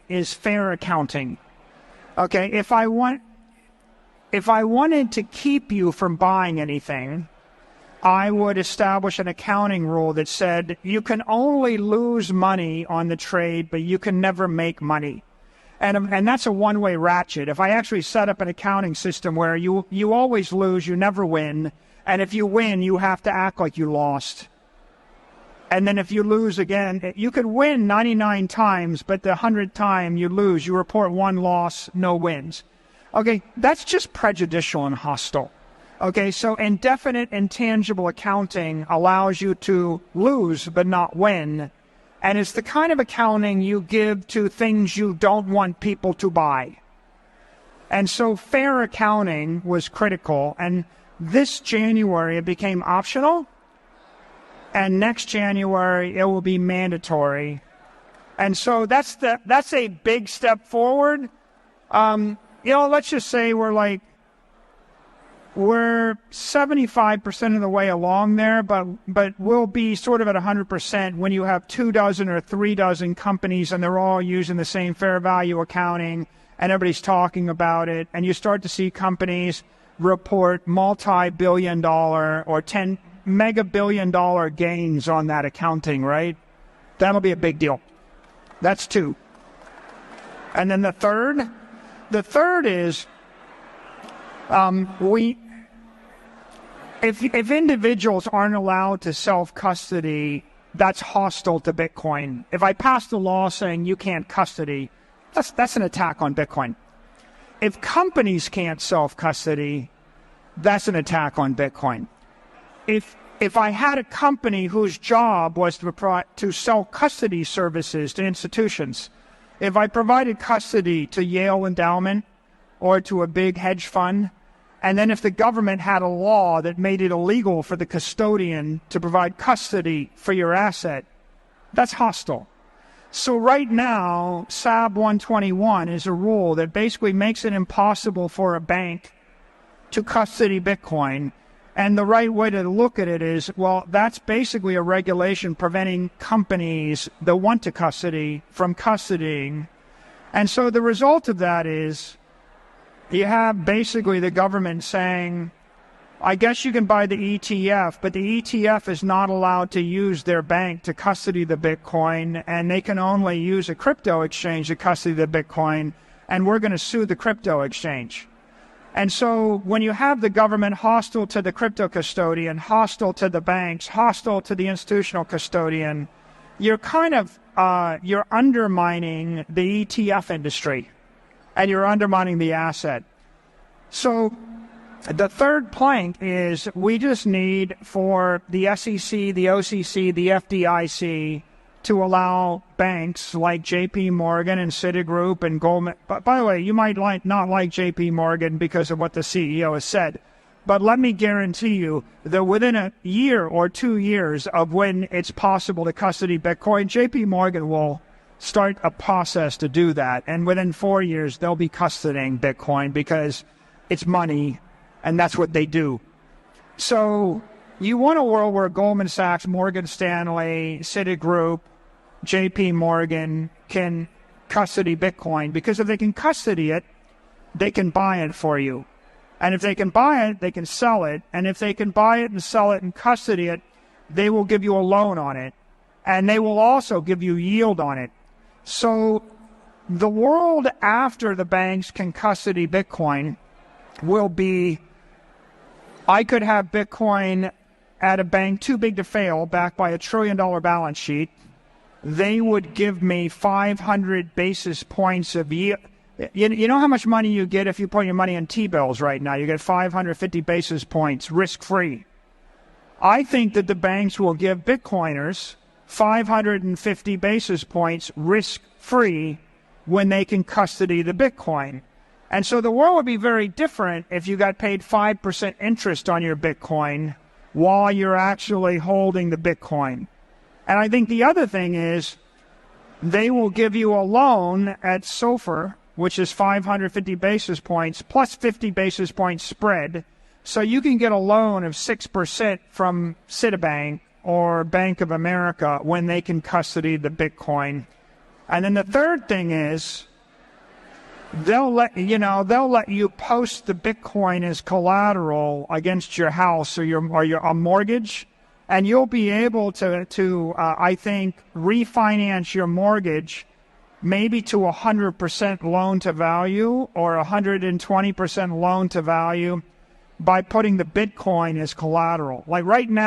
is fair accounting. Okay, if I wanted to keep you from buying anything, I would establish an accounting rule that said you can only lose money on the trade, but you can never make money. And that's a one-way ratchet. If I actually set up an accounting system where you always lose, you never win, and if you win, you have to act like you lost. And then if you lose again, you could win 99 times, but the 100th time you lose, you report one loss, no wins. Okay, that's just prejudicial and hostile. Okay, so indefinite intangible accounting allows you to lose but not win. And it's the kind of accounting you give to things you don't want people to buy. And so fair accounting was critical. And this January, it became optional. And next January, it will be mandatory. And so that's a big step forward. Let's just say we're 75% of the way along there, but we'll be sort of at 100% when you have 24 or 36 companies and they're all using the same fair value accounting and everybody's talking about it, and you start to see companies report multi-billion-dollar or 10 mega-billion-dollar gains on that accounting, right? That'll be a big deal. That's two. And then the third is if individuals aren't allowed to self-custody, that's hostile to Bitcoin. If I passed a law saying you can't custody, that's an attack on Bitcoin. If companies can't self-custody, that's an attack on Bitcoin. If I had a company whose job was to sell custody services to institutions, if I provided custody to Yale Endowment or to a big hedge fund, and then if the government had a law that made it illegal for the custodian to provide custody for your asset, that's hostile. So right now, SAB 121 is a rule that basically makes it impossible for a bank to custody Bitcoin. And the right way to look at it is, well, that's basically a regulation preventing companies that want to custody from custodying. And so the result of that is you have basically the government saying, I guess you can buy the ETF, but the ETF is not allowed to use their bank to custody the Bitcoin, and they can only use a crypto exchange to custody the Bitcoin, and we're going to sue the crypto exchange. And so when you have the government hostile to the crypto custodian, hostile to the banks, hostile to the institutional custodian, you're you're undermining the ETF industry, and you're undermining the asset. So the third plank is we just need for the SEC, the OCC, the FDIC to allow banks like JP Morgan and Citigroup and Goldman. But by the way, you might not like JP Morgan because of what the CEO has said, but let me guarantee you that within a year or 2 years of when it's possible to custody Bitcoin, JP Morgan will start a process to do that. And within 4 years, they'll be custodying Bitcoin because it's money, and that's what they do. So you want a world where Goldman Sachs, Morgan Stanley, Citigroup, JP Morgan can custody Bitcoin, because if they can custody it, they can buy it for you. And if they can buy it, they can sell it. And if they can buy it and sell it and custody it, they will give you a loan on it. And they will also give you yield on it. So the world after the banks can custody Bitcoin will be, I could have Bitcoin at a bank too big to fail, backed by $1 trillion balance sheet. They would give me 500 basis points of yield. You know how much money you get if you put your money in T-bills right now? You get 550 basis points risk-free. I think that the banks will give Bitcoiners 550 basis points risk-free when they can custody the Bitcoin. And so the world would be very different if you got paid 5% interest on your Bitcoin while you're actually holding the Bitcoin. And I think the other thing is they will give you a loan at SOFR, which is 550 basis points plus 50 basis points spread. So you can get a loan of 6% from Citibank or Bank of America when they can custody the Bitcoin. And then the third thing is they'll let you post the Bitcoin as collateral against your house or your a mortgage, and you'll be able to I think refinance your mortgage maybe to 100% loan to value or 120% loan to value by putting the Bitcoin as collateral. Like right now.